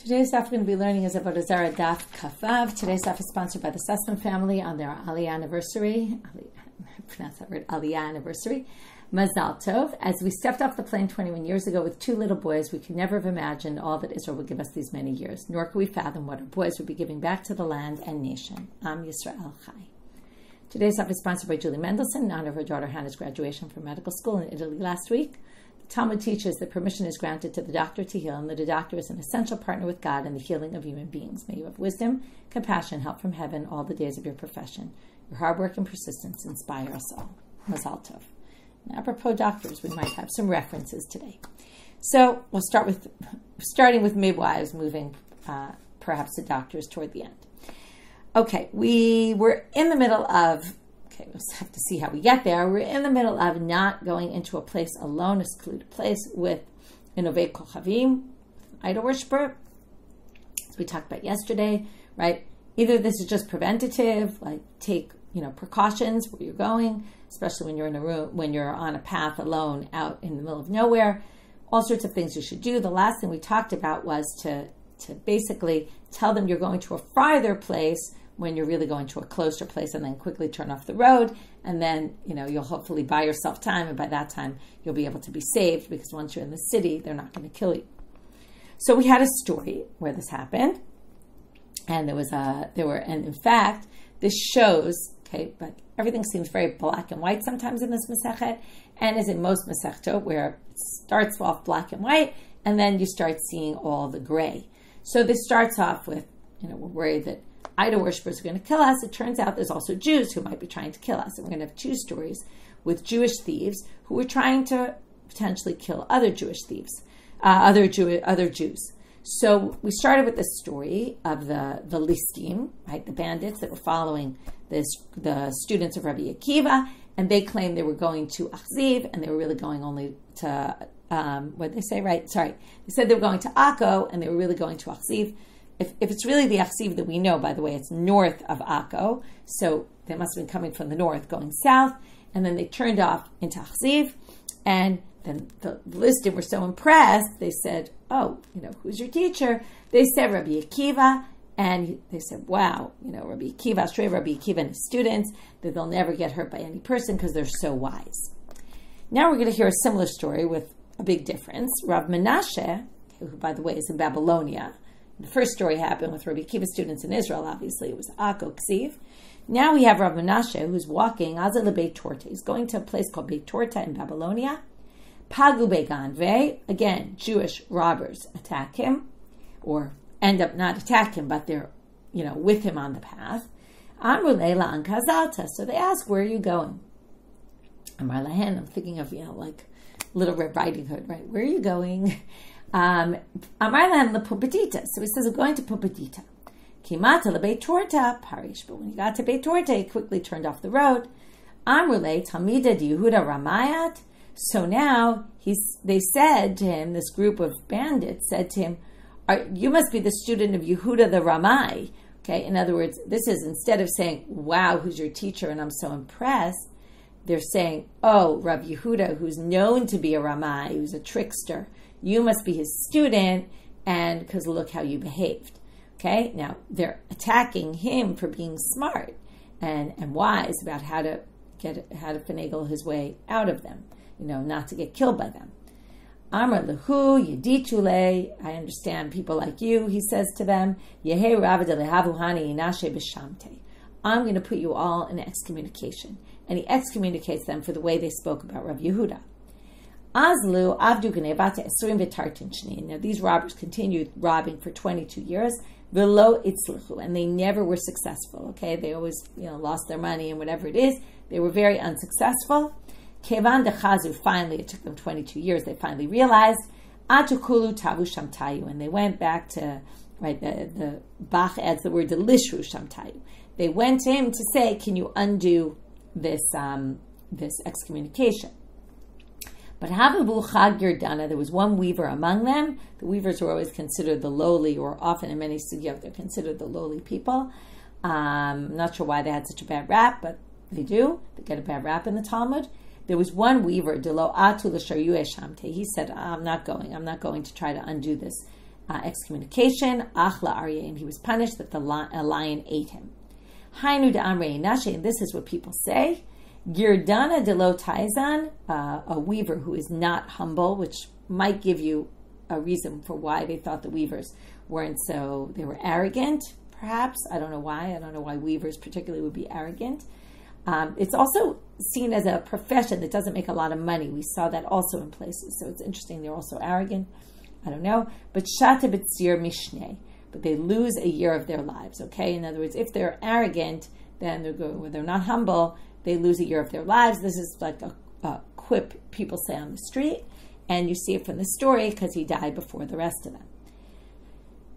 Today's daf we're going to be learning is Avodah Zarah daf kafav. Today's daf is sponsored by the Sussman family on their Aliyah anniversary. Aliyah anniversary. Mazal Tov. As we stepped off the plane 21 years ago with two little boys, we could never have imagined all that Israel would give us these many years, nor could we fathom what our boys would be giving back to the land and nation. Am Yisrael Chai. Today's daf is sponsored by Julie Mendelson in honor of her daughter Hannah's graduation from medical school in Italy last week. Talmud teaches that permission is granted to the doctor to heal, and that a doctor is an essential partner with God in the healing of human beings. May you have wisdom, compassion, help from heaven all the days of your profession. Your hard work and persistence inspire us all. Mazal Tov. Now, apropos doctors, we might have some references today. So we'll starting with midwives, moving perhaps to doctors toward the end. Okay, we were in the middle of. We'll have to see how we get there. We're in the middle of not going into a place alone, a secluded place with an Oved Kochavim, idol worshiper, as we talked about yesterday, right? Either this is just preventative, like take precautions where you're going, especially when you're in a room, when you're on a path alone out in the middle of nowhere. All sorts of things you should do. The last thing we talked about was to basically tell them you're going to a farther place when you're really going to a closer place, and then quickly turn off the road, and then you'll hopefully buy yourself time, and by that time you'll be able to be saved, because once you're in the city, they're not going to kill you. So we had a story where this happened, and and in fact, this shows, but everything seems very black and white sometimes in this Masechet, and as in most Masechtot, where it starts off black and white, and then you start seeing all the gray. So this starts off with, we're worried that idol worshippers are going to kill us. It turns out there's also Jews who might be trying to kill us. And we're going to have two stories with Jewish thieves who were trying to potentially kill other Jewish thieves, other Jews. So we started with the story of the listim, right, the bandits that were following the students of Rabbi Akiva, and they claimed they were going to Achziv, and they were really going only to, what did they say, right? Sorry. They said they were going to Akko, and they were really going to Achziv. If it's really the Achziv that we know, by the way, it's north of Akko, so they must have been coming from the north, going south, and then they turned off into Achziv, and then the listim were so impressed, they said, who's your teacher? They said Rabbi Akiva, and they said, wow, Rabbi Akiva and his students, that they'll never get hurt by any person because they're so wise. Now we're going to hear a similar story with a big difference. Rav Menashe, who, by the way, is in Babylonia. The first story happened with Rabbi Akiva students in Israel, obviously. It was Akko Ksiv. Now we have Rav Menashe, who's walking, Azal Beit Torta. He's going to a place called Beit Torta in Babylonia. Pagu Beganve, again, Jewish robbers attack him, or end up not attack him, but they're, with him on the path. Amru Leila an Kazalta. So they ask, where are you going? Amar Lahen, I'm thinking of, like Little Red Riding Hood, right? Where are you going? Amar Lahen lePupatita. So he says, I'm going to Pupatita. Kimata leBeit Torta Parish. But when he got to Beit Torta, he quickly turned off the road. Amru Le Talmida Yehuda Ramayat. So now they said to him, this group of bandits said to him, you must be the student of Yehuda the Ramai. Okay, in other words, this is, instead of saying, wow, who's your teacher, and I'm so impressed, they're saying, oh, Rav Yehuda, who's known to be a Ramai, who's a trickster, you must be his student, and because look how you behaved. Okay, now they're attacking him for being smart and wise about how to finagle his way out of them, not to get killed by them. Amar lehu yedichule. I understand people like you, he says to them. Yehe ravada lehavuhani inashe b'shamte. I'm going to put you all in excommunication, and he excommunicates them for the way they spoke about Rav Yehuda. Azlu avdu gnevata esrim v'tartin shnin. Now these robbers continued robbing for 22 years. V'lo itzlichu, and they never were successful. Okay, they always lost their money and whatever it is. They were very unsuccessful. Kevan dechazu, finally, it took them 22 years. They finally realized atukulu tavu shamtayu, and they went back to the Bach adds the word delishru shamtayu. They went to him to say, can you undo this excommunication? But Hababu Chag Girdana, there was one weaver among them. The weavers were always considered the lowly, or often in many sugyot, they're considered the lowly people. I'm not sure why they had such a bad rap, but they do. They get a bad rap in the Talmud. There was one weaver, Delo Atu L'Sharyueh Shamte. He said, I'm not going to try to undo this excommunication, achla aryeh, and he was punished that a lion ate him. Hainu da'amrei nashe, and this is what people say. Girdana de lo taizan, a weaver who is not humble, which might give you a reason for why they thought the weavers weren't so, they were arrogant, perhaps. I don't know why. I don't know why weavers particularly would be arrogant. It's also seen as a profession that doesn't make a lot of money. We saw that also in places. So it's interesting. They're also arrogant. I don't know. But shata b'tzir mishneh. But they lose a year of their lives. Okay. In other words, if they're arrogant, then they're not humble. They lose a year of their lives. This is like a quip people say on the street. And you see it from the story because he died before the rest of them.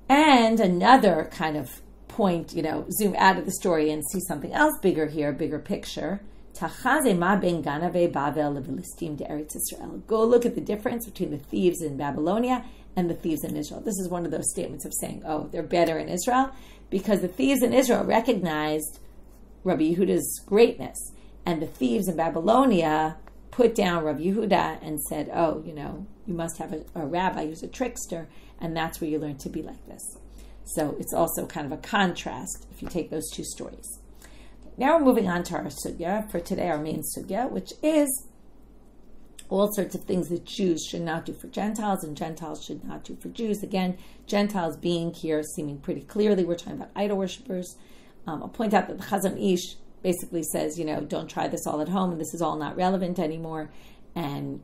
And another kind of point, zoom out of the story and see something else bigger here, bigger picture. Go look at the difference between the thieves in Babylonia and the thieves in Israel. This is one of those statements of saying, oh, they're better in Israel, because the thieves in Israel recognized Rabbi Yehuda's greatness, and the thieves in Babylonia put down Rabbi Yehuda and said, oh, you must have a rabbi who's a trickster, and that's where you learn to be like this. So it's also kind of a contrast if you take those two stories. Now we're moving on to our sugya for today, our main sugya, which is all sorts of things that Jews should not do for Gentiles and Gentiles should not do for Jews. Again, Gentiles being here seeming pretty clearly, we're talking about idol worshippers. I'll point out that the Chazon Ish basically says, don't try this all at home, and this is all not relevant anymore. And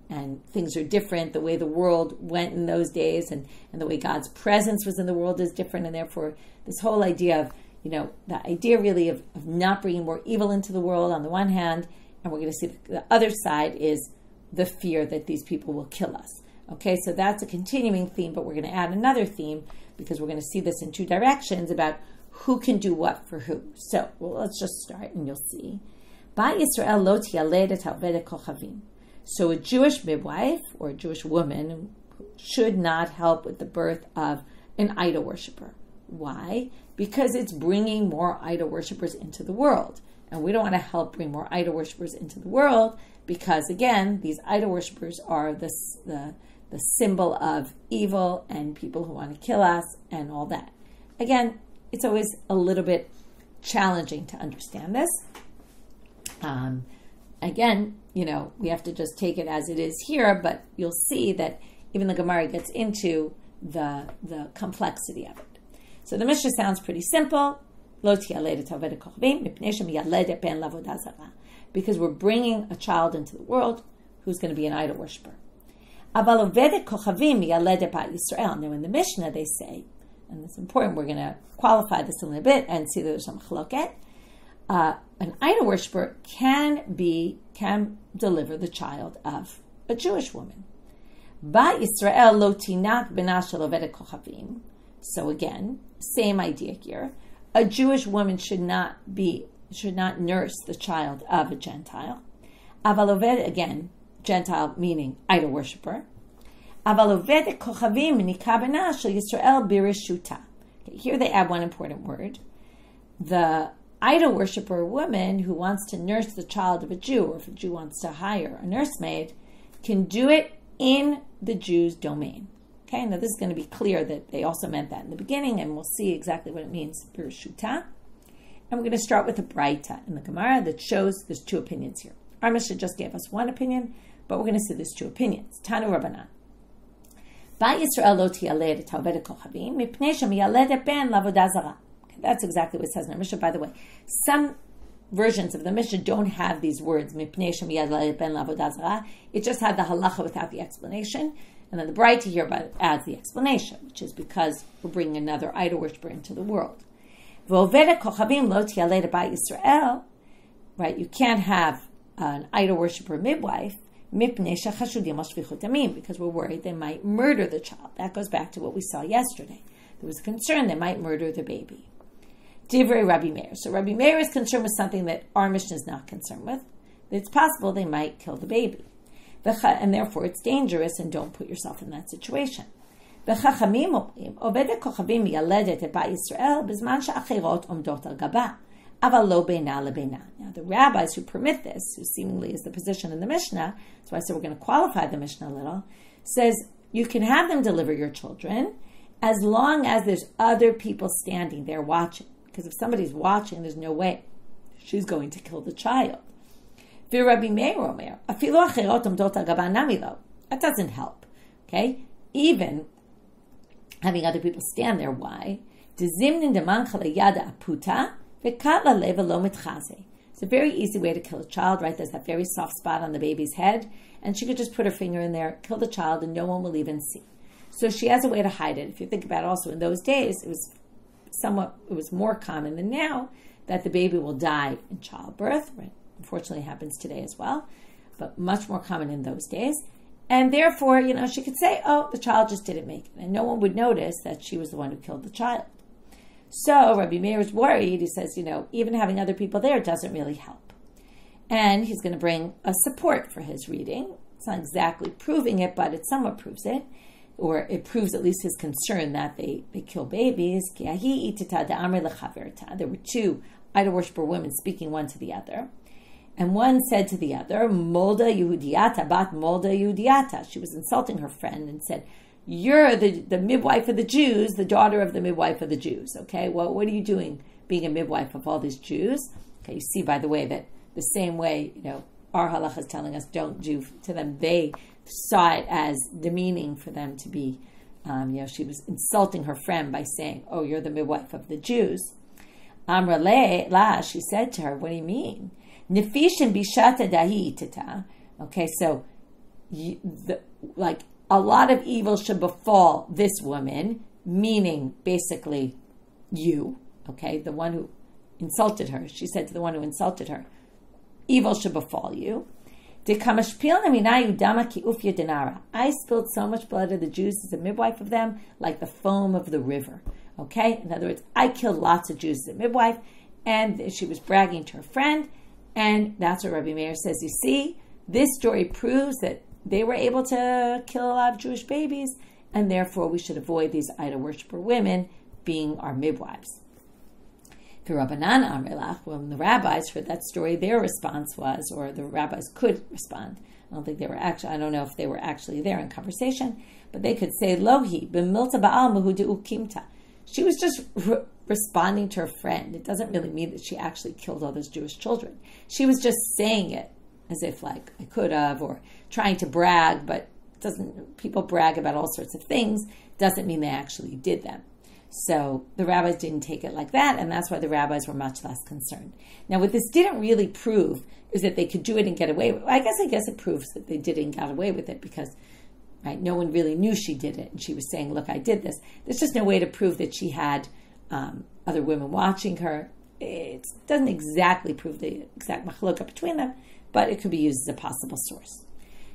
things are different. The way the world went in those days and the way God's presence was in the world is different. And therefore, this whole idea of, the idea really of not bringing more evil into the world on the one hand, and we're going to see the other side is the fear that these people will kill us. Okay, so that's a continuing theme, but we're going to add another theme because we're going to see this in two directions about who can do what for who. So, let's just start and you'll see. Ba Yisrael lo tiyaledet ha'ovedet kochavim. So a Jewish midwife or a Jewish woman should not help with the birth of an idol worshiper. Why? Because it's bringing more idol worshippers into the world. And we don't want to help bring more idol worshippers into the world because, again, these idol worshippers are the symbol of evil and people who want to kill us and all that. Again, it's always a little bit challenging to understand this. Again, we have to just take it as it is here, but you'll see that even the Gemara gets into the complexity of it. So the Mishnah sounds pretty simple. Because we're bringing a child into the world who's going to be an idol worshiper. Now in the Mishnah they say, and it's important, we're going to qualify this a little bit and see that there's some chloket. An idol worshiper can deliver the child of a Jewish woman. Ba Yisrael lo tinak bena shel ovedet kochavim. So again, same idea here. A Jewish woman should not nurse the child of a Gentile. Aval oved, again, Gentile meaning idol worshiper. Aval ovedet kochavim nika bena shel Yisrael birishuta. Here they add one important word. The idol worshiper woman who wants to nurse the child of a Jew, or if a Jew wants to hire a nursemaid, can do it in the Jew's domain. Okay, now this is going to be clear that they also meant that in the beginning, and we'll see exactly what it means, Birushuta. And we're going to start with a braita in the Gemara that shows there's two opinions here. Our Mishnah just gave us one opinion, but we're going to see there's two opinions. Tanu Rabbanan. Ba Yisrael lo tiyaled et ha'ovedet kochavim mipnei shemiyaledet ben la'avodah zarah. That's exactly what it says in our Mishnah. By the way, some versions of the Mishnah don't have these words, mipnei shemiyaledet ben la'avodah zarah. It just had the halacha without the explanation. And then the braita here adds the explanation, which is because we're bringing another idol worshiper into the world. V'ovedet kochavim lo tiyaled ba Yisrael. Right, you can't have an idol worshiper midwife, mipnei shechashudim al shvichut damim, because we're worried they might murder the child. That goes back to what we saw yesterday. There was a concern they might murder the baby. Divrei Rabbi Meir. So Rabbi Meir is concerned with something that our Mishnah is not concerned with. It's possible they might kill the baby. And therefore it's dangerous, and don't put yourself in that situation. Now the rabbis who permit this, who seemingly is the position in the Mishnah, so I said we're going to qualify the Mishnah a little, says you can have them deliver your children, as long as there's other people standing there watching. Because if somebody's watching, there's no way she's going to kill the child. Rabbi Meir, that doesn't help. Okay? Even having other people stand there. Why? It's a very easy way to kill a child, right? There's that very soft spot on the baby's head, and she could just put her finger in there, kill the child, and no one will even see. So she has a way to hide it. If you think about it, also in those days, it was more common than now that the baby will die in childbirth, right? Unfortunately, it happens today as well, but much more common in those days. And therefore, she could say, oh, the child just didn't make it, and no one would notice that she was the one who killed the child. So Rabbi Meir is worried. He says, even having other people there doesn't really help. And he's going to bring a support for his reading. It's not exactly proving it, but it somewhat proves it. Or it proves at least his concern that they kill babies. There were two idol worshiper women speaking one to the other. And one said to the other, Molda Yehudiata, bat Molda Yehudiata. She was insulting her friend and said, you're the midwife of the Jews, the daughter of the midwife of the Jews. Okay, well, what are you doing being a midwife of all these Jews? Okay, you see, by the way, that the same way, our halacha is telling us don't do to them. They saw it as demeaning for them to be, she was insulting her friend by saying, oh, you're the midwife of the Jews. Amra la, she said to her, what do you mean? Nefishim bishata dahi tata. Okay, so a lot of evil should befall this woman, meaning basically you, okay, the one who insulted her. She said to the one who insulted her, evil should befall you. I spilled so much blood of the Jews as a midwife of them, like the foam of the river. Okay? In other words, I killed lots of Jews as a midwife, and she was bragging to her friend, and that's what Rabbi Meir says. You see, this story proves that they were able to kill a lot of Jewish babies, and therefore we should avoid these idol worshiper women being our midwives. When the rabbis heard that story, their response was, or the rabbis could respond. I don't know if they were actually there in conversation, but they could say, Lohi, b'milta ba'al mehudu ukimta. She was just responding to her friend. It doesn't really mean that she actually killed all those Jewish children. She was just saying it as if I could have, or trying to brag, but people brag about all sorts of things, doesn't mean they actually did them. So the rabbis didn't take it like that, and that's why the rabbis were much less concerned. Now, what this didn't really prove is that they could do it and get away with it. I guess it proves that they did and got away with it because, right, no one really knew she did it, and she was saying, look, I did this. There's just no way to prove that she had other women watching her. It doesn't exactly prove the exact machloka between them, but it could be used as a possible source.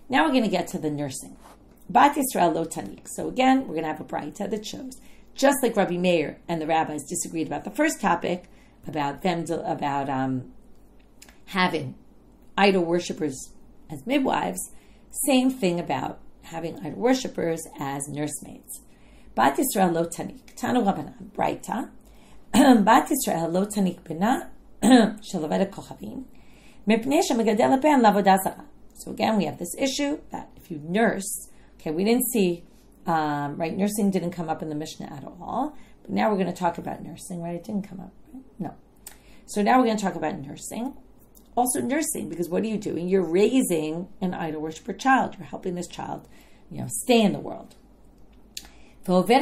Now we're going to get to the nursing. Bat Yisrael lo tanik. So again, we're going to have a braita that shows, just like Rabbi Meir and the rabbis disagreed about the first topic, about having idol worshippers as midwives, same thing about having idol worshippers as nursemaids. Bat Yisrael lo tanik. Tanu Rabbanan, braita. Bat Yisrael lo tanik bina shel Avodah kochavim. So again, we have this issue that if you nurse, okay, we didn't see, right, nursing didn't come up in the Mishnah at all, but now we're going to talk about nursing, right? It didn't come up, right? No. So now we're going to talk about nursing. Also nursing, because what are you doing? You're raising an idol worshiper child. You're helping this child, stay in the world. Rabbi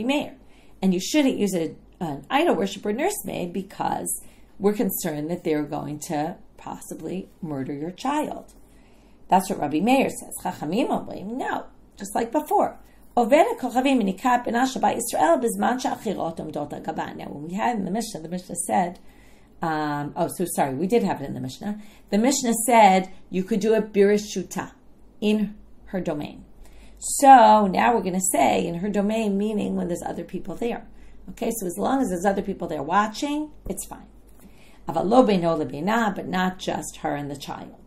Meir. And you shouldn't use an idol worshiper nursemaid because we're concerned that they're going to possibly murder your child. That's what Rabbi Meir says. Chachamim omrim, no, just like before. Now, when we had in the Mishnah said, we did have it in the Mishnah. The Mishnah said you could do it birishuta, in her domain. So now we're going to say in her domain, meaning when there's other people there. Okay, so as long as there's other people there watching, it's fine. But not just her and the child.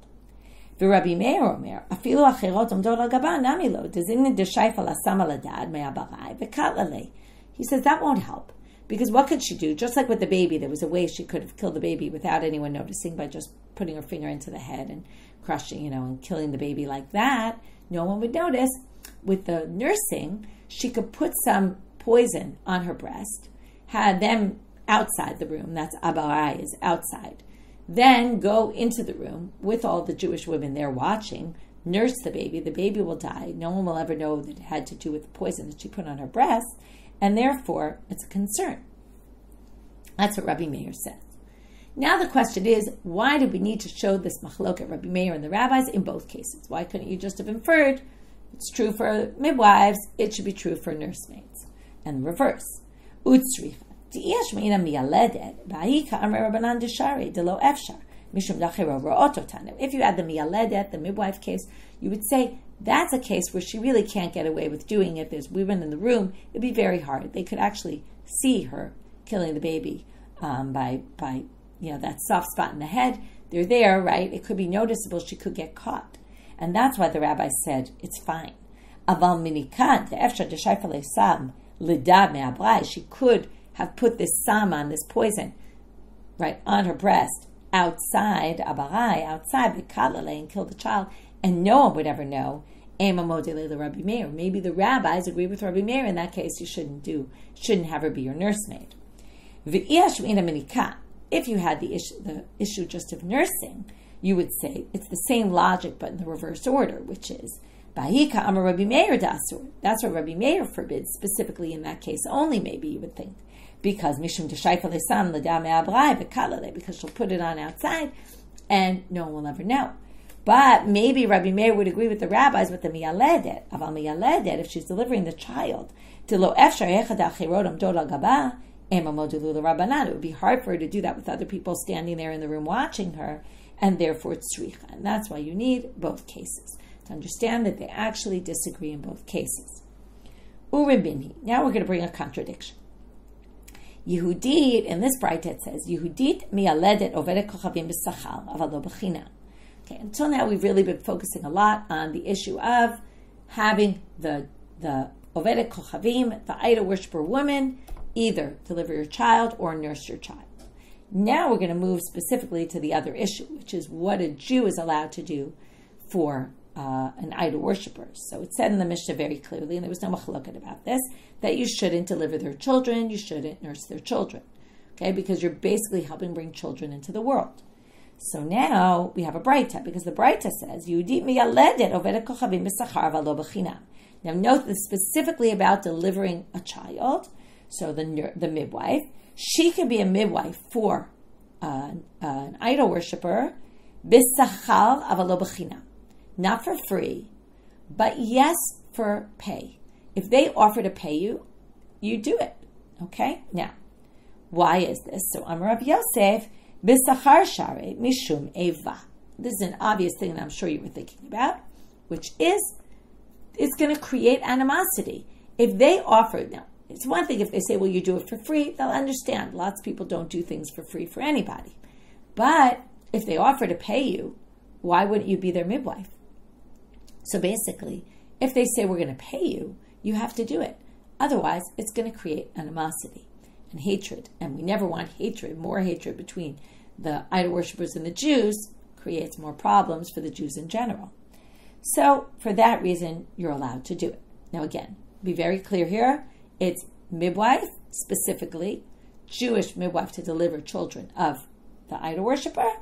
Rabbi Meir omer, afilu achirot omdot al gaba nami lo, dezimni deshayfa lasam al adad me'abaye v'katlale. He says that won't help. Because what could she do? Just like with the baby, there was a way she could have killed the baby without anyone noticing by just putting her finger into the head and crushing, and killing the baby like that. no one would notice. With the nursing, she could put some poison on her breast, had them outside the room, that's Abaye is outside, then go into the room with all the Jewish women there watching, nurse the baby will die, no one will ever know that it had to do with the poison that she put on her breast, and therefore it's a concern. That's what Rabbi Meir says. Now the question is, why do we need to show this machloket Rabbi Meir and the rabbis in both cases? Why couldn't you just have inferred it's true for midwives, it should be true for nursemaids? And the reverse. Utsricha. If you had the miyaledet, the midwife case, you would say that's a case where she really can't get away with doing it. There's women in the room. It'd be very hard. They could actually see her killing the baby by that soft spot in the head. They're there, right? It could be noticeable. She could get caught. And that's why the rabbi said it's fine. She could have put this sama, this poison, right, on her breast, outside, Abaye, outside, and kill the child, and no one would ever know. Rabbi Meir. Maybe the rabbis agree with Rabbi Meir. In that case, you shouldn't have her be your nursemaid. If you had the issue just of nursing, you would say it's the same logic, but in the reverse order, which is Bahika Amar Rabbi Meir dasur. That's what Rabbi Meir forbids, specifically in that case only, maybe you would think. Because Mishum Deshaifa Lesan Ladame Abaye Bekalale, because she'll put it on outside and no one will ever know. But maybe Rabbi Meir would agree with the rabbis with the miyaledet. Aval miyaledet, if she's delivering the child, it would be hard for her to do that with other people standing there in the room watching her, and therefore it's tzricha. And that's why you need both cases, to understand that they actually disagree in both cases. Uribinhi. Now we're going to bring a contradiction. Yehudit, in this braita it says, Yehudit miyaledet ovedet kochavim b'sachal, aval lo b'chinam. Okay, until now we've really been focusing a lot on the issue of having the ovedet kochavim, the idol worshiper woman, either deliver your child or nurse your child. Now we're going to move specifically to the other issue, which is what a Jew is allowed to do for an idol worshiper. So it said in the Mishnah very clearly, and there was no machloket about this, that you shouldn't deliver their children, you shouldn't nurse their children, okay, because you're basically helping bring children into the world. So now we have a braita, because the braita says, Yehudit miyaledet ovedet kochavim b'sachar v'lo b'chinam. Now note this specifically about delivering a child. So the midwife, she can be a midwife for an idol worshiper, b'sachar v'lo b'chinam. Not for free, but yes, for pay. If they offer to pay you, you do it. Okay? Now, why is this? So, Amar Rav Yosef, b'sachar share mishum eva. This is an obvious thing that I'm sure you were thinking about, which is, it's going to create animosity. If they offer, now, it's one thing if they say, well, you do it for free, they'll understand. Lots of people don't do things for free for anybody. But if they offer to pay you, why wouldn't you be their midwife? So basically, if they say we're going to pay you, you have to do it. Otherwise, it's going to create animosity and hatred. And we never want hatred. More hatred between the idol worshippers and the Jews creates more problems for the Jews in general. So for that reason, you're allowed to do it. Now again, be very clear here. It's midwife, specifically, Jewish midwife to deliver children of the idol worshipper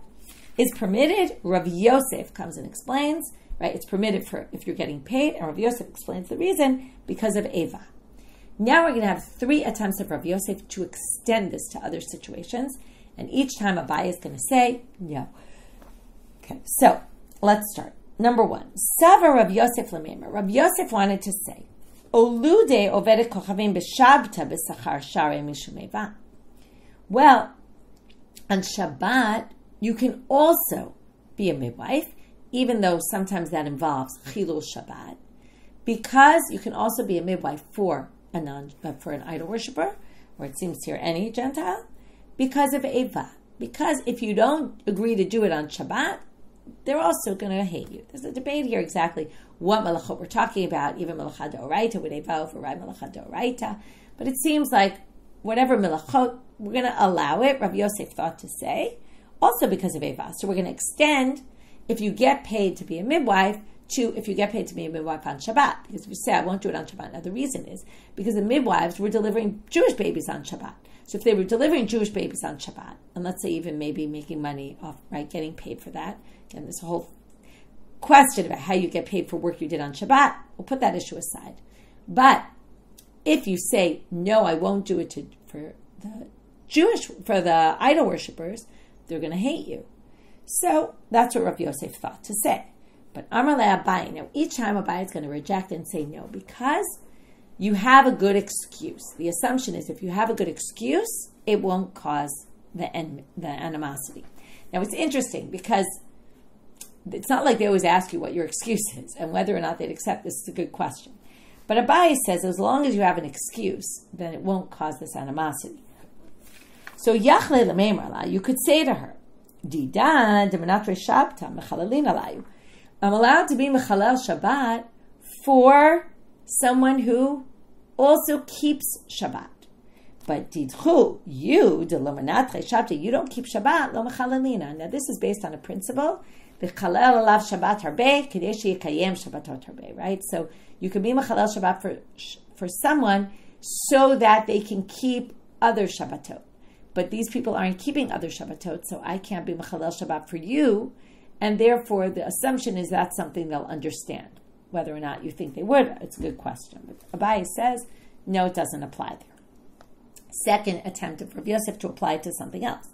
is permitted. Rav Yosef comes and explains, right? It's permitted for if you're getting paid, and Rav Yosef explains the reason, because of Eva. Now we're going to have 3 attempts of Rav Yosef to extend this to other situations, and each time Abaye is going to say no. Okay, so let's start. Number 1, Sava Rav Yosef Lamema. Rav Yosef wanted to say, Olude ovedet kochavim b'shabta b'sachar share mishum eva. Well, on Shabbat, you can also be a midwife, even though sometimes that involves chilul Shabbat, because you can also be a midwife for an idol worshiper, or it seems here any Gentile, because of Eva. Because if you don't agree to do it on Shabbat, they're also going to hate you. There's a debate here exactly what malachot we're talking about, even malachot d'oraita, would Eva override malachot d'oraita. But it seems like whatever malachot, we're going to allow it, Rabbi Yosef thought to say, also because of Eva. So we're going to extend, if you get paid to be a midwife, to if you get paid to be a midwife on Shabbat. Because if you say, I won't do it on Shabbat. Now, the reason is because the midwives were delivering Jewish babies on Shabbat. So if they were delivering Jewish babies on Shabbat, and let's say even maybe making money off, right, getting paid for that, again, there's a whole question about how you get paid for work you did on Shabbat. We'll put that issue aside. But if you say, no, I won't do it for the idol worshippers, they're going to hate you. So that's what Rav Yosef thought to say. But Amar le Abaye, now each time Abaye is going to reject and say no, because you have a good excuse. The assumption is if you have a good excuse, it won't cause the animosity. Now it's interesting because it's not like they always ask you what your excuse is and whether or not they'd accept this is a good question. But Abaye says as long as you have an excuse, then it won't cause this animosity. So Yachle Lamemrala, you could say to her, Didan Demanatre Shabta Mechalalin Alayu. I'm allowed to be Mechalel Shabbat for someone who also keeps Shabbat. But Didchu, you, de Lomanatre Shabta, you don't keep Shabbat, Lo Mechalalina. Now this is based on a principle, V'chalel alav Shabbat harbe, Kadeshi Yekayem Shabbatot harbe, right? So you can be Mechalel Shabbat for someone so that they can keep other Shabbatot. But these people aren't keeping other Shabbatot, so I can't be Mechalel Shabbat for you, and therefore the assumption is that's something they'll understand. Whether or not you think they would, it's a good question. But Abaye says, no, it doesn't apply there. Second attempt of Rav Yosef to apply it to something else.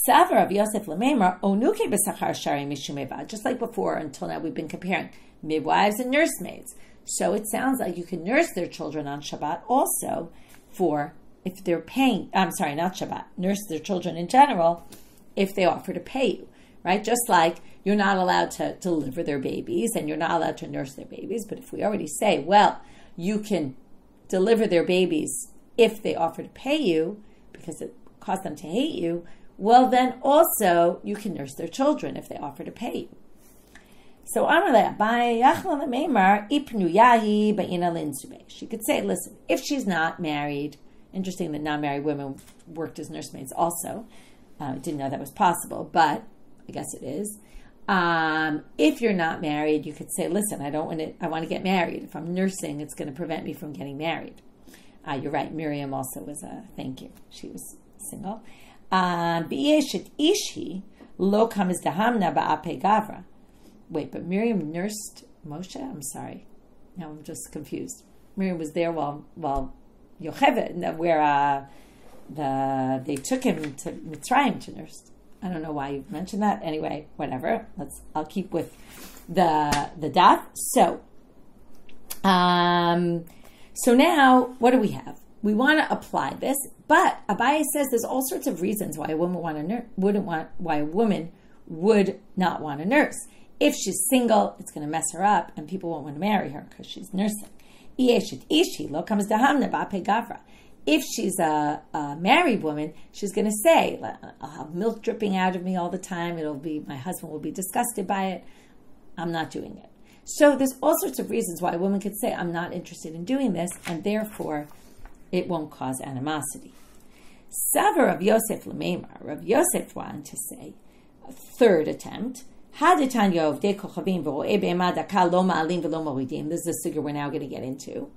Savar Rav Yosef Lamemar, Onuke b'sachar shari mishumeva. Just like before, until now we've been comparing midwives and nursemaids. So it sounds like you can nurse their children on Shabbat also for if they're paying, I'm sorry, not Shabbat, nurse their children in general if they offer to pay you, right? Just like you're not allowed to deliver their babies and you're not allowed to nurse their babies. But if we already say, well, you can deliver their babies if they offer to pay you because it caused them to hate you, well, then also you can nurse their children if they offer to pay you. So she could say, listen, if she's not married, interesting that non-married women worked as nursemaids also. I didn't know that was possible, but I guess it is. If you're not married, you could say, listen, I want to get married. If I'm nursing, it's going to prevent me from getting married. You're right. Miriam also was thank you. She was single. Wait, but Miriam nursed Moshe? I'm sorry. Now I'm just confused. Miriam was there while Yocheved, where they took him to Mitzrayim to nurse. I don't know why you mentioned that. Anyway, whatever. I'll keep with the daf. So now what do we have? We want to apply this, but Abaye says there's all sorts of reasons why a woman why a woman would not want to nurse. If she's single, it's going to mess her up, and people won't want to marry her because she's nursing. If she's a married woman, she's going to say, I'll have milk dripping out of me all the time. My husband will be disgusted by it. I'm not doing it. So there's all sorts of reasons why a woman could say, I'm not interested in doing this, and therefore it won't cause animosity. Savar Rav Yosef Lamemar. Rav Yosef wanted to say, a third attempt, this is the figure we're now going to get into.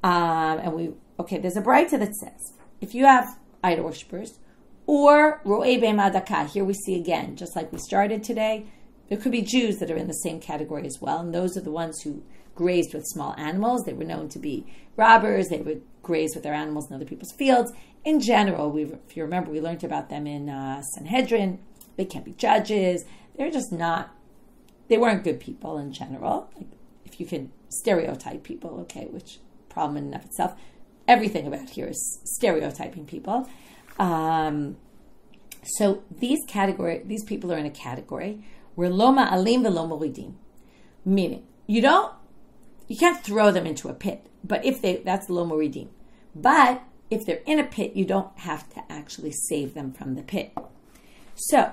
There's a braita that says, if you have idol worshippers, or ro'ei be'emadaka, here we see again, just like we started today, there could be Jews that are in the same category as well, and those are the ones who grazed with small animals. They were known to be robbers. They would graze with their animals in other people's fields. In general, if you remember, we learned about them in Sanhedrin. They can't be judges. They're just not, they weren't good people in general. Like, if you can stereotype people, okay, which problem in and of itself. Everything about here is stereotyping people. So these people are in a category where lo ma'alim v'lo moridim, meaning you can't throw them into a pit, but that's lo moridim. But if they're in a pit, you don't have to actually save them from the pit. So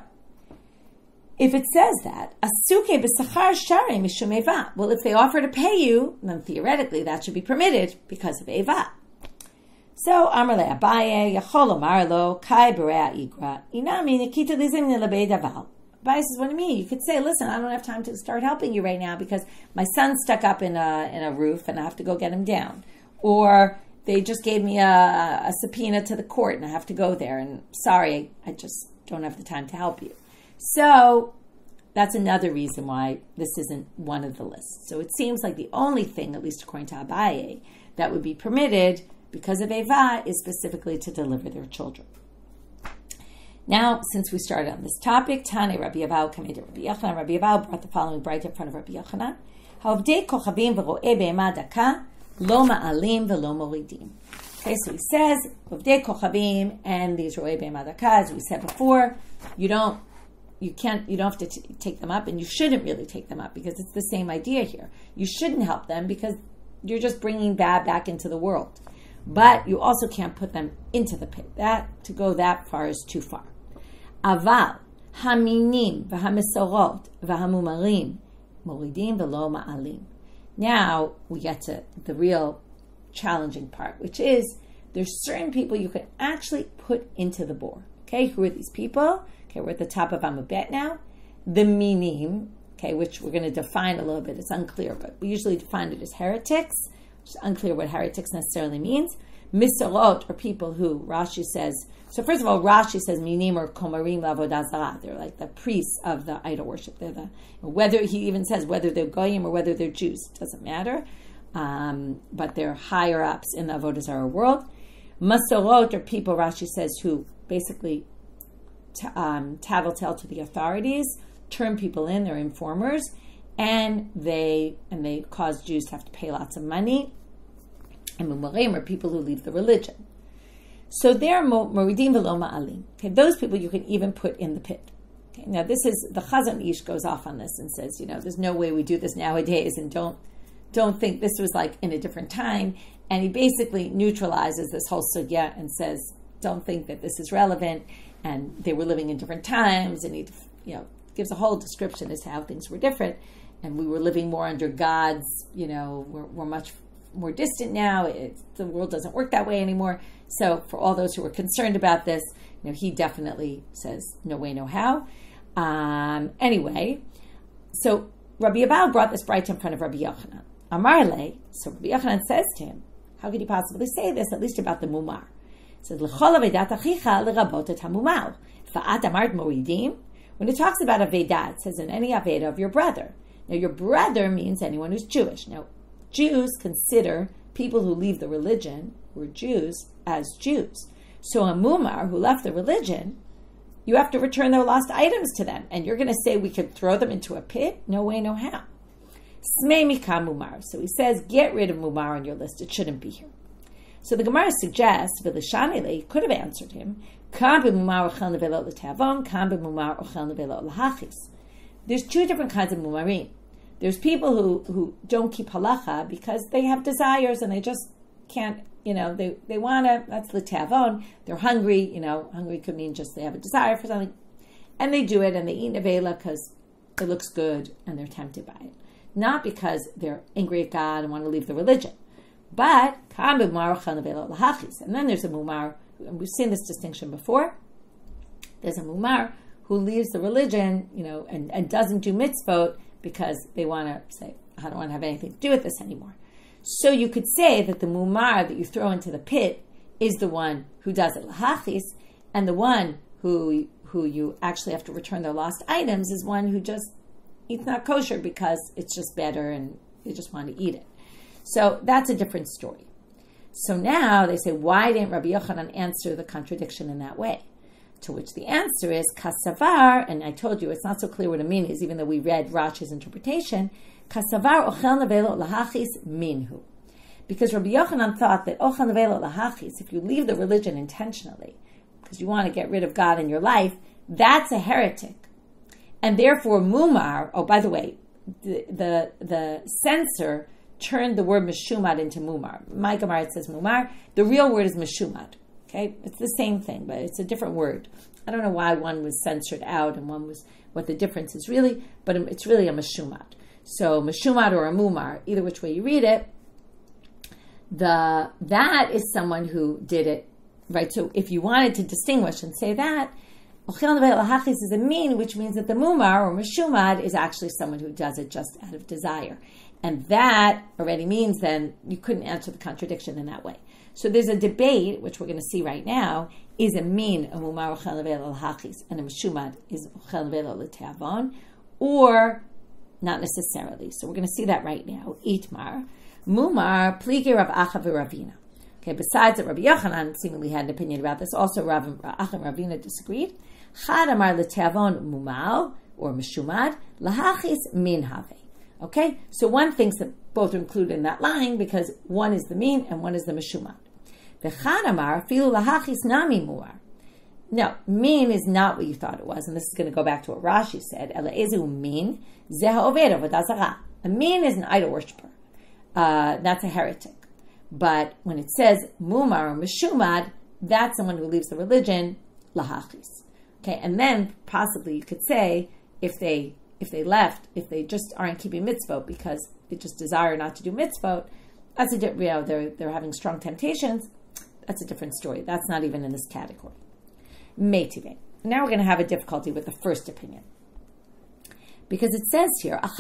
if it says that, asuke b'sachar shari mishum eva, well, if they offer to pay you, then theoretically that should be permitted because of eva. So Amar le Abaye, Yachol Omar lo Kai Berea Igra, Inami Nikita Lizim Nilabei Daval. Abaye says, what do you mean? You could say, listen, I don't have time to start helping you right now because my son's stuck up in a roof and I have to go get him down. Or they just gave me a subpoena to the court and I have to go there. And sorry, I just don't have the time to help you. So that's another reason why this isn't one of the lists. So it seems like the only thing, at least according to Abaye, that would be permitted because of Eva is specifically to deliver their children. Now, since we started on this topic, Tane Rabbi Abaye came to Rabbi Yochanan. Rabbi Abaye brought the following braita in front of Rabbi Yochanan: Ha'ovdei kochavim v'ro'ei be'ema daka lo ma'alim v'lo moridim. Okay, so he says Ha'ovdei kochavim and these ro'ei be'ema daka, as we said before, you don't have to take them up, and you shouldn't really take them up because it's the same idea here. You shouldn't help them because you're just bringing bad back into the world. But you also can't put them into the pit. To go that far is too far. Aval haminim v'hamisorot v'hamumarim moridim v'lo ma'alim. Now we get to the real challenging part, which is there's certain people you can actually put into the bor. Okay, who are these people? Okay, we're at the top of Amabet now. The minim, okay, which we're going to define a little bit. It's unclear, but we usually define it as heretics. It's unclear what heretics necessarily means. Misorot are people who Rashi says. So first of all, Rashi says minim or komarim l'avodah zarah. They're like the priests of the idol worship. They're whether he even says whether they're goyim or whether they're Jews, it doesn't matter. But they're higher ups in the avodah zarah world. Masorot are people Rashi says who basically tattletale to the authorities, turn people in. They're informers, and they cause Jews to have to pay lots of money. And mumarim are people who leave the religion. So they're moridim v'lo ma'alim. Okay, those people you can even put in the pit. Okay, now this is, the Chazon Ish goes off on this and says, there's no way we do this nowadays, and don't think this was like in a different time. And he basically neutralizes this whole sugya and says, don't think that this is relevant, and they were living in different times, and he gives a whole description as to how things were different, and we were living more under God's, we're much more distant now. The world doesn't work that way anymore. So for all those who are concerned about this, he definitely says no way, no how. Anyway, so Rabbi Abaye brought this braita in front of Rabbi Yochanan. Amarle, so Rabbi Yochanan says to him, how could you possibly say this, at least about the mumar? It says, L'chol avedat achicha l'rabot et hamumar. Fa'at amart moridim. When it talks about Avodah, it says in any Avodah of your brother. Now your brother means anyone who's Jewish. Now Jews consider people who leave the religion, who are Jews, as Jews. So a mumar who left the religion, you have to return their lost items to them. And you're going to say we could throw them into a pit? No way, no how. Smei mikam mumar. So he says, get rid of mumar on your list. It shouldn't be here. So the Gemara suggests, V'lishanele could have answered him, Kam b'mumar ochel nevelot l'teavon, Kam b'mumar ochel nevelot l'hachis. There's two different kinds of mumarim. There's people who don't keep halacha because they have desires and they just can't, they want to, that's l'teavon, they're hungry, hungry could mean just they have a desire for something, and they do it and they eat nevela because it looks good and they're tempted by it. Not because they're angry at God and want to leave the religion. But, and then there's a mumar, and we've seen this distinction before. There's a mumar who leaves the religion, and doesn't do mitzvot because they want to say, I don't want to have anything to do with this anymore. So you could say that the mumar that you throw into the pit is the one who does it lahachis, and the one who you actually have to return their lost items is one who just eats not kosher because it's just better and they just want to eat it. So that's a different story. So now they say, why didn't Rabbi Yochanan answer the contradiction in that way? To which the answer is, kasavar, and I told you it's not so clear what it means, even though we read Rashi's interpretation, kasavar ochel nevelot lahachis minhu. Because Rabbi Yochanan thought that ochel nevelot lahachis, if you leave the religion intentionally, because you want to get rid of God in your life, that's a heretic. And therefore mumar, oh, by the way, the censor turned the word meshumad into mumar. My Gemara, it says mumar. The real word is meshumad. Okay, it's the same thing, but it's a different word. I don't know why one was censored out and one was, what the difference is really, but it's really a meshumad. So meshumad or a mumar, either which way you read it, that is someone who did it, right? So if you wanted to distinguish and say that, Ochel nevela lahachis is a mean, which means that the mumar or meshumad is actually someone who does it just out of desire. And that already means then you couldn't answer the contradiction in that way. So there's a debate, which we're going to see right now, is a mean a mumar ochel nevela lahachis and a meshumad is ochel nevela l'teavon, or not necessarily. So we're going to see that right now. Itmar, mumar, pligi Rav Acha v'Ravina. Okay, besides that Rabbi Yochanan seemingly had an opinion about this, also Rav Acha and Ravina disagreed. Chad amar l'teavon mumal, or meshumad, lahachis min have. Okay, so one thinks that both are included in that line because one is the mean and one is the meshumad. V'chad amar filu lahachis nami muar. No, mean is not what you thought it was, and this is going to go back to what Rashi said. Ela ezu mean zeh ha'oved avodah zarah. A mean is an idol worshiper. That's a heretic. But when it says mumar or meshumad, that's someone who leaves the religion, lahachis. Okay, and then possibly you could say if they left, if they just aren't keeping mitzvot because they just desire not to do mitzvot, that's a they're having strong temptations. That's a different story. That's not even in this category. Meitive. Now we're going to have a difficulty with the first opinion. Because it says here, if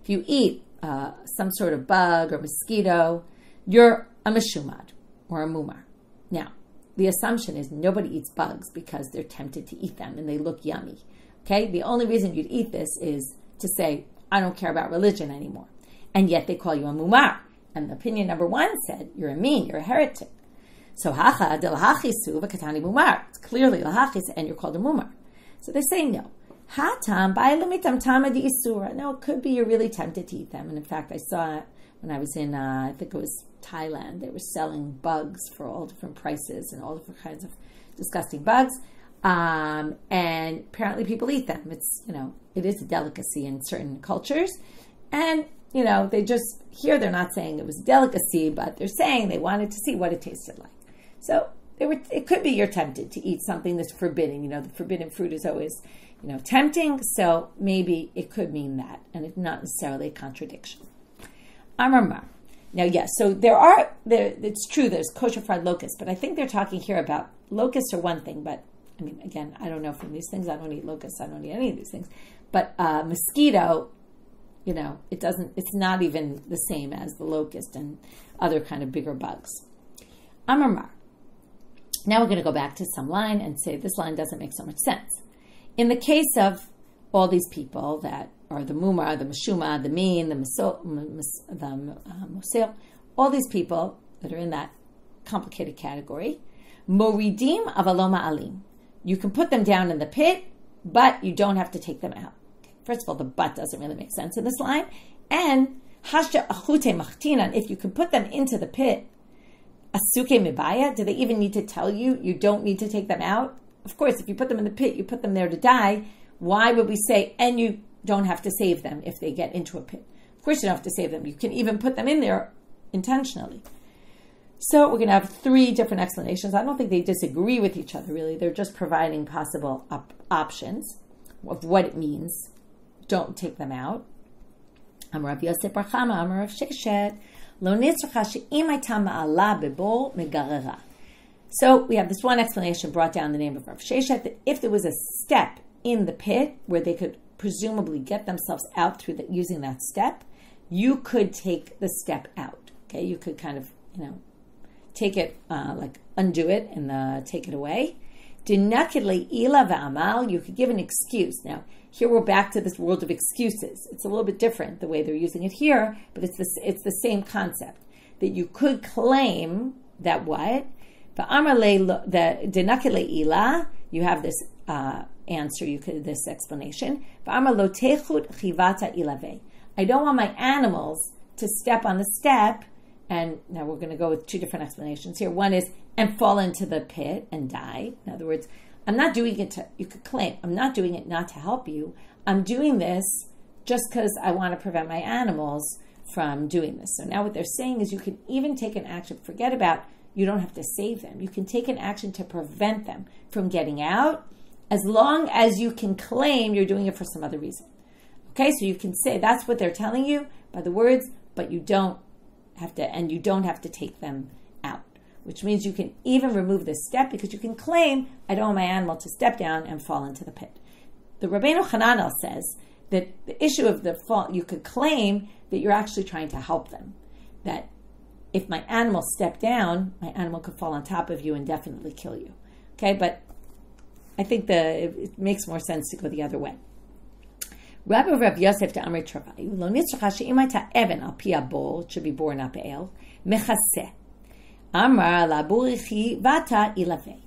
you eat some sort of bug or mosquito, you're a meshumad or a mumar. Now, the assumption is nobody eats bugs because they're tempted to eat them and they look yummy. Okay? The only reason you'd eat this is to say, I don't care about religion anymore. And yet they call you a mumar. And opinion number one said, you're a mean, you're a heretic. So hacha de lahachisu v'katani mumar. It's clearly lahachis and you're called a mumar. So they say no. Hatam ba'ilamitam tamadi isura. No, it could be you're really tempted to eat them. And in fact, I saw it when I was in, I think it was Thailand. They were selling bugs for all different prices and all different kinds of disgusting bugs. And apparently people eat them. It's, it is a delicacy in certain cultures. And, they just, here they're not saying it was a delicacy, but they're saying they wanted to see what it tasted like. So it could be you're tempted to eat something that's forbidden. The forbidden fruit is always, tempting. So maybe it could mean that, and it's not necessarily a contradiction. Amar. Now, yes, so it's true there's kosher fried locusts, but I think they're talking here about locusts are one thing, but I mean, again, I don't know from these things. I don't eat locusts. I don't eat any of these things. But mosquito, it's not even the same as the locust and other kind of bigger bugs. Amar. Now we're going to go back to some line and say this line doesn't make so much sense. In the case of all these people that are the mumar, the meshuma, the mean, the mosil, all these people that are in that complicated category, moridim avaloma alim. You can put them down in the pit, but you don't have to take them out. Okay. First of all, the but doesn't really make sense in this line. And hashta achute machtinan, if you can put them into the pit, asuke mibaya, do they even need to tell you you don't need to take them out? Of course, if you put them in the pit, you put them there to die. Why would we say, and you don't have to save them if they get into a pit? Of course you don't have to save them. You can even put them in there intentionally. So we're going to have three different explanations. I don't think they disagree with each other, really. They're just providing possible options of what it means. Don't take them out. Amar Rav Yosef bar Chama, Amar Rav Sheshet, Lo nitzracha she'im hayta ma'ala bebol megarera. So we have this one explanation brought down in the name of Rav Sheshet, that if there was a step in the pit where they could presumably get themselves out through using that step, you could take the step out. Okay, you could kind of, take it, undo it and take it away. Dinakidle ila va'amal, you could give an excuse. Now, here we're back to this world of excuses. It's a little bit different the way they're using it here, but it's the same concept, that you could claim that what? Dinakidle ila, you have this answer, this explanation. I don't want my animals to step on the step, and now we're going to go with two different explanations here. One is, and fall into the pit and die. In other words, I'm not doing it you could claim, I'm not doing it not to help you. I'm doing this just because I want to prevent my animals from doing this. So now what they're saying is you can even take an action, forget about, you don't have to save them. You can take an action to prevent them from getting out, as long as you can claim you're doing it for some other reason. Okay, so you can say that's what they're telling you by the words, but you don't have to, and you don't have to take them out. which means you can even remove this step because you can claim, I don't want my animal to step down and fall into the pit. The Rabbeinu Hananel says that the issue of the fall, you could claim that you're actually trying to help them. That if my animal stepped down, my animal could fall on top of you and definitely kill you. Okay, but I think it makes more sense to go the other way. Rabbi Rav Yosef to Amri Travayu, lo nitzracha she'imata even al pi abol, should be born up el, mechaseh. Amar la burichi vata ilave.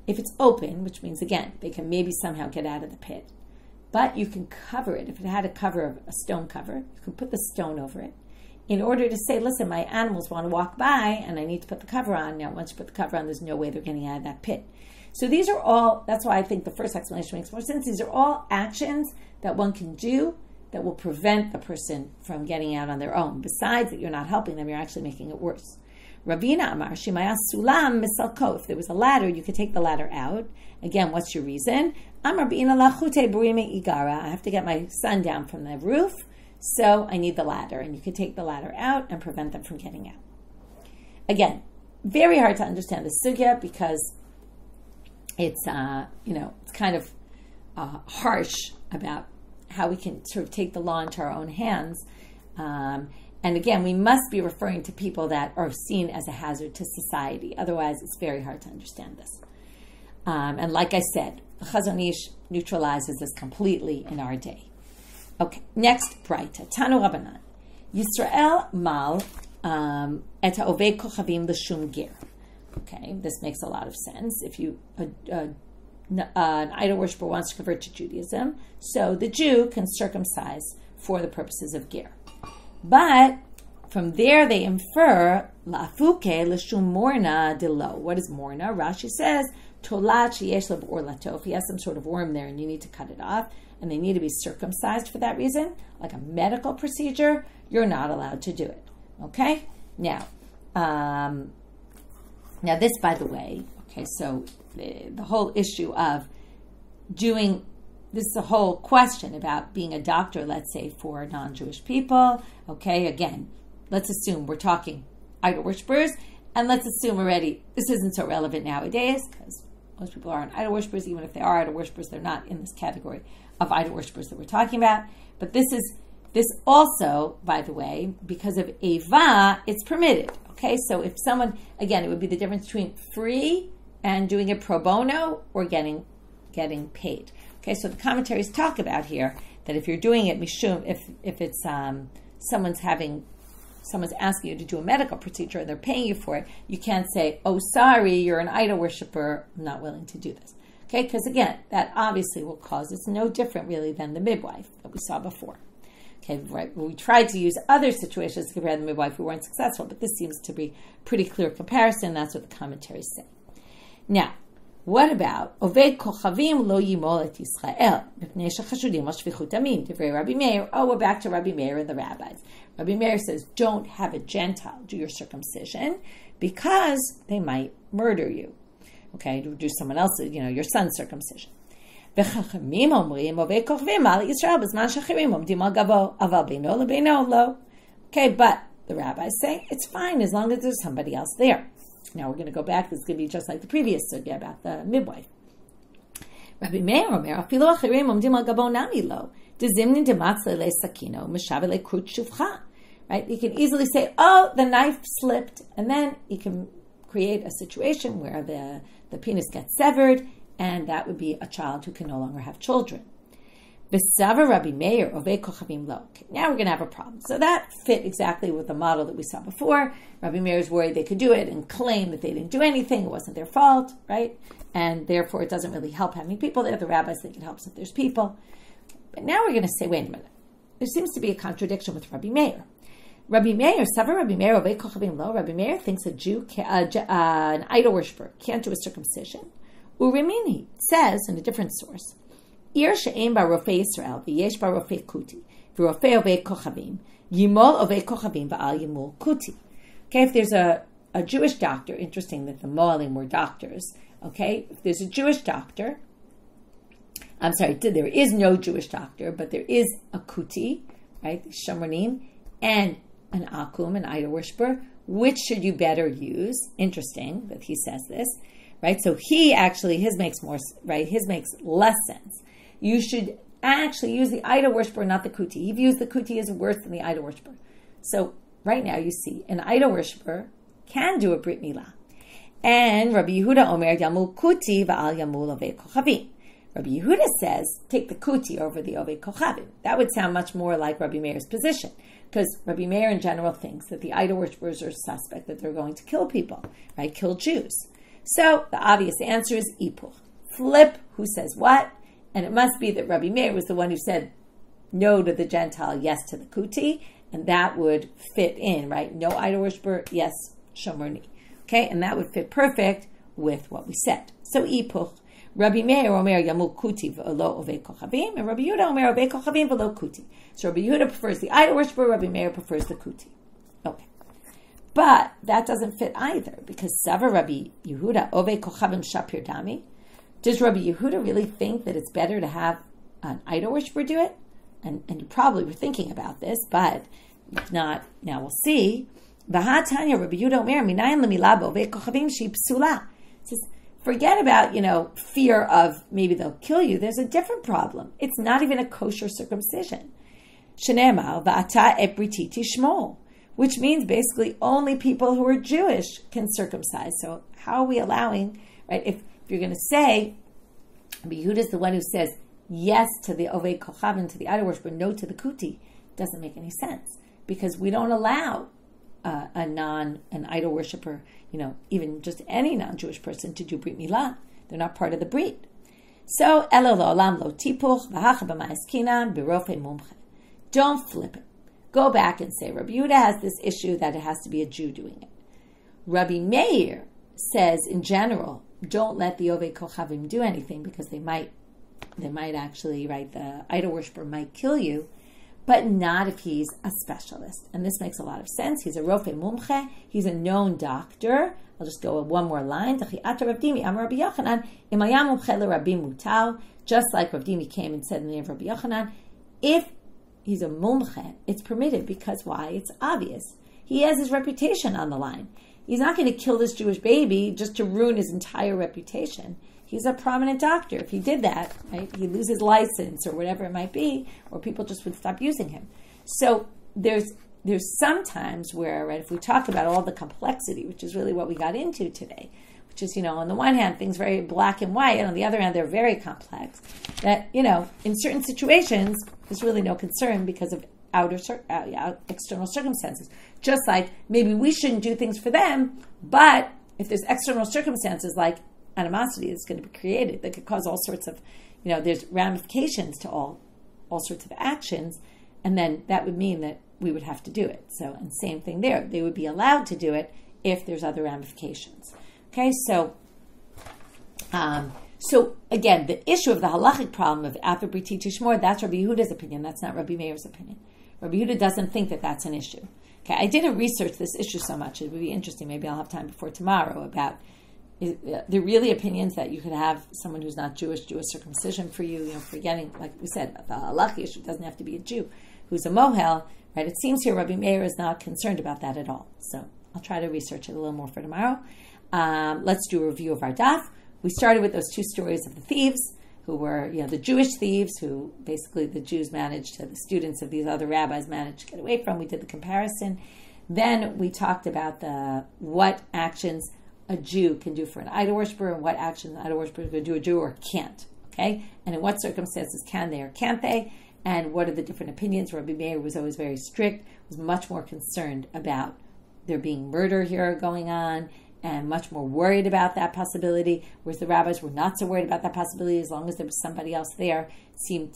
If it's open, which means again, they can maybe somehow get out of the pit, but you can cover it. If it had a cover of a stone cover, you can put the stone over it in order to say, listen, my animals want to walk by and I need to put the cover on. Now, once you put the cover on, there's no way they're getting out of that pit. So these are all, that's why I think the first explanation makes more sense. These are all actions that one can do that will prevent the person from getting out on their own. Besides that you're not helping them, you're actually making it worse. Ravina Amar, Shimaya Sulam Misalko. If there was a ladder, you could take the ladder out. Again, what's your reason? Amar B'ina Lachute Burime Igara. I have to get my son down from the roof, so I need the ladder. And you could take the ladder out and prevent them from getting out. Again, very hard to understand the sugya because it's it's kind of harsh about how we can sort of take the law into our own hands. And again, we must be referring to people that are seen as a hazard to society. Otherwise, it's very hard to understand this. And like I said, the Chazon Ish neutralizes this completely in our day. Okay, next braita. Tanu Rabbanan. Yisrael mal et ha'ovei kochavim l'shum ger. Okay, this makes a lot of sense. If you an idol worshiper wants to convert to Judaism, so the Jew can circumcise for the purposes of ger. But from there they infer la'afuke l'shum morna dilo. What is morna? Rashi says tolat sheyesh lo b'or lato. If he has some sort of worm there and you need to cut it off, and they need to be circumcised for that reason, like a medical procedure, you're not allowed to do it. Okay? Now, this, by the way, okay, so the whole issue of doing, this is a whole question about being a doctor, let's say, for non-Jewish people. Okay, again, let's assume we're talking idol worshippers, and let's assume already this isn't so relevant nowadays, because most people aren't idol worshippers. Even if they are idol worshippers, they're not in this category of idol worshippers that we're talking about. But this also, by the way, because of Eva, it's permitted. Okay, so if someone, again, it would be the difference between free and doing it pro bono or getting paid. Okay, so the commentaries talk about here that if you're doing it mishum, if it's someone's asking you to do a medical procedure and they're paying you for it, you can't say, oh, sorry, you're an idol worshiper, I'm not willing to do this. Okay, because again, that obviously will cause, it's no different really than the midwife that we saw before. Okay, right. We tried to use other situations to compare the midwife. We weren't successful, but this seems to be pretty clear comparison. That's what the commentaries say. Now, what about Oved Kochavim lo yimol et Yisrael mipnei shechashudim al shvichut damim? Divrei Rabbi Meir. Oh, we're back to Rabbi Meir and the rabbis. Rabbi Meir says, don't have a Gentile do your circumcision because they might murder you. Okay, do someone else's, your son's circumcision. Okay, but the rabbis say it's fine as long as there's somebody else there. Now we're going to go back. This is going to be just like the previous sugya about the midwife. Rabbi Meir Omer, afilu achirim omdim al gabo nami lo, dezimnin dematzle le sakino, meshavele krut shuvcha. Right? You can easily say, oh, the knife slipped, and then you can create a situation where the penis gets severed, and that would be a child who can no longer have children. V'sava Rabbi Meir ovei kochavim lo. Now we're going to have a problem. So that fit exactly with the model that we saw before. Rabbi Meir is worried they could do it and claim that they didn't do anything, it wasn't their fault, right? And therefore it doesn't really help having people there. The rabbis think it helps if there's people. But now we're going to say, wait a minute. There seems to be a contradiction with Rabbi Meir. Rabbi Meir, Sava Rabbi Meir ovei kochavim lo. Rabbi Meir thinks a Jew, an idol worshiper, can't do a circumcision. Urimini says in a different source, Ir she'em ba rofei Yisrael v'yesh ba rofei kuti v'rofei ovei kochavim yimol ovei kochavim v'al yimol kuti. Okay, if there's a Jewish doctor, interesting that the Moalim were doctors. Okay, if there's a Jewish doctor, there is no Jewish doctor, but there is a kuti, right, Shomronim, and an akum, an idol worshiper. which should you better use? Interesting that he says this, right? So he actually, his makes more, right? His makes less sense. You should actually use the idol worshiper, not the kuti. He views the kuti as worse than the idol worshiper. So right now you see an idol worshiper can do a brit milah. And Rabbi Yehuda Omer Yamul Kuti Va'al Yamul Ovei Kochavim. Rabbi Yehuda says, take the kuti over the Ovei Kochavim. That would sound much more like Rabbi Meir's position, because Rabbi Meir in general thinks that the idol worshippers are suspect, that they're going to kill people, right? Kill Jews. So the obvious answer is ipuch. Flip who says what, and it must be that Rabbi Meir was the one who said no to the Gentile, yes to the kuti, and that would fit in, right? No idol worshiper, yes, shomorni. Okay, and that would fit perfect with what we said. So ipuch. Rabbi Meir Omer Yamul Kuti V'lo Ovei Kochavim, and Rabbi Yehuda Omer Ovei Kochavim V'lo Kuti. So Rabbi Yehuda prefers the idol worshiper, Rabbi Meir prefers the kuti. Okay. But that doesn't fit either, because Sava Rabbi Yehuda Ovei Kochavim Shapir Dami. Does Rabbi Yehuda really think that it's better to have an idol worshiper do it? And you probably were thinking about this, but if not, now we'll see. V'hatanya Rabbi Yehuda Omer Minayin L'milah Ovei Kochavim Shi Psula. It says, forget about, fear of maybe they'll kill you. There's a different problem. It's not even a kosher circumcision. Shenemar v'ata et briti tishmor, which means basically only people who are Jewish can circumcise. So how are we allowing, right? If you're going to say, Rabbi Yehuda is the one who says yes to the Ovei Kochavim, to the idol worshiper, no to the kuti, it doesn't make any sense, because we don't allow an idol worshiper, even just any non-Jewish person to do brit milah. They're not part of the brit. So, elo la'olam lo tipuch v'hacha b'ma'askina b'rofei mumche. Don't flip it. Go back and say, Rabbi Yehuda has this issue that it has to be a Jew doing it. Rabbi Meir says, in general, don't let the Ovei Kochavim do anything, because they might actually, right, the idol worshiper might kill you, but not if he's a specialist. And this makes a lot of sense. He's a rofe mumche. He's a known doctor. I'll just go with one more line. Just like Rav Dimi came and said in the name of Rabbi Yochanan, if he's a mumche, it's permitted, because why? It's obvious. He has his reputation on the line. He's not going to kill this Jewish baby just to ruin his entire reputation. He's a prominent doctor. If he did that, right, he'd lose his license or whatever it might be, or people just would stop using him. So there's some times where, right, if we talk about all the complexity, which is really what we got into today, which is, on the one hand, things very black and white, and on the other hand, they're very complex, that, in certain situations, there's really no concern because of external circumstances. Just like maybe we shouldn't do things for them, but if there's external circumstances like animosity that's going to be created that could cause all sorts of, there's ramifications to all sorts of actions, and then that would mean that we would have to do it. So, and same thing there. They would be allowed to do it if there's other ramifications. Okay, so again, the issue of the halachic problem of Afa Briti Tishmor, that's Rabbi Yehuda's opinion. That's not Rabbi Meir's opinion. Rabbi Yehuda doesn't think that that's an issue. Okay, I didn't research this issue so much. It would be interesting. Maybe I'll have time before tomorrow about, there really opinions that you could have someone who's not Jewish do a circumcision for you, forgetting, like we said, the halachic issue doesn't have to be a Jew who's a mohel, right? It seems here Rabbi Meir is not concerned about that at all. So I'll try to research it a little more for tomorrow. Let's do a review of our daf. We started with those two stories of the thieves, who were, the Jewish thieves, who basically the Jews managed to, the students of these other rabbis managed to get away from. We did the comparison. Then we talked about what actions a Jew can do for an idol worshiper, and what actions an idol worshiper can do a Jew or can't. Okay? And in what circumstances can they or can't they? And what are the different opinions? Rabbi Meir was always very strict, was much more concerned about there being murder here going on, and much more worried about that possibility, whereas the rabbis were not so worried about that possibility. As long as there was somebody else there, the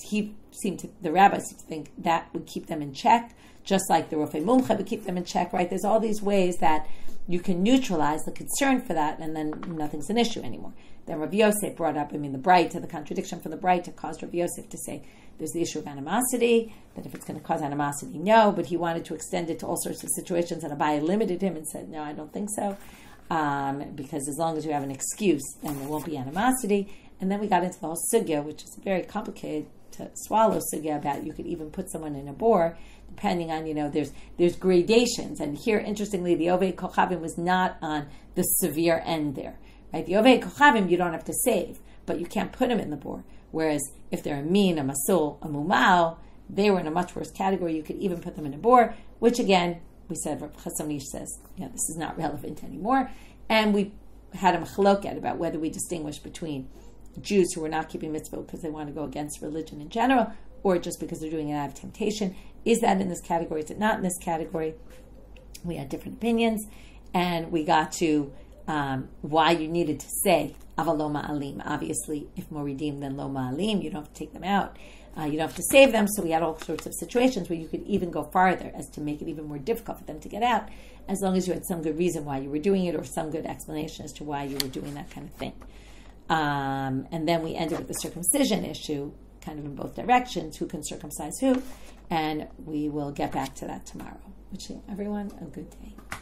rabbis seemed to think that would keep them in check, just like the Rofei Mumcha would keep them in check, right? There's all these ways that you can neutralize the concern for that, and then nothing's an issue anymore. Then Rav Yosef brought up, the braita, the contradiction from the braita caused Rav Yosef to say there's the issue of animosity, that if it's going to cause animosity, no, but he wanted to extend it to all sorts of situations, and Abaye limited him and said, no, I don't think so. Because as long as you have an excuse, then there won't be animosity. And then we got into the whole sugya, which is very complicated to swallow sugya about. You could even put someone in a bore depending on, there's gradations. And here, interestingly, the Ovei Kochavim was not on the severe end there. Right? The Ovei Kochavim, you don't have to save, but you can't put them in the bor. Whereas if they're a min, a masul, a mumau, they were in a much worse category. You could even put them in a bor, which again, we said, Rav Chasam Ish says, this is not relevant anymore. And we had a machloket about whether we distinguish between Jews who are not keeping mitzvah because they want to go against religion in general, or just because they're doing it out of temptation. Is that in this category? Is it not in this category? We had different opinions, and we got to why you needed to say Aval lo ma'alim. Obviously, if more redeemed than lo ma'alim, you don't have to take them out. You don't have to save them. So we had all sorts of situations where you could even go farther as to make it even more difficult for them to get out, as long as you had some good reason why you were doing it or some good explanation as to why you were doing that kind of thing. And then we ended with the circumcision issue, kind of in both directions, who can circumcise who, and we will get back to that tomorrow. Wishing everyone a good day.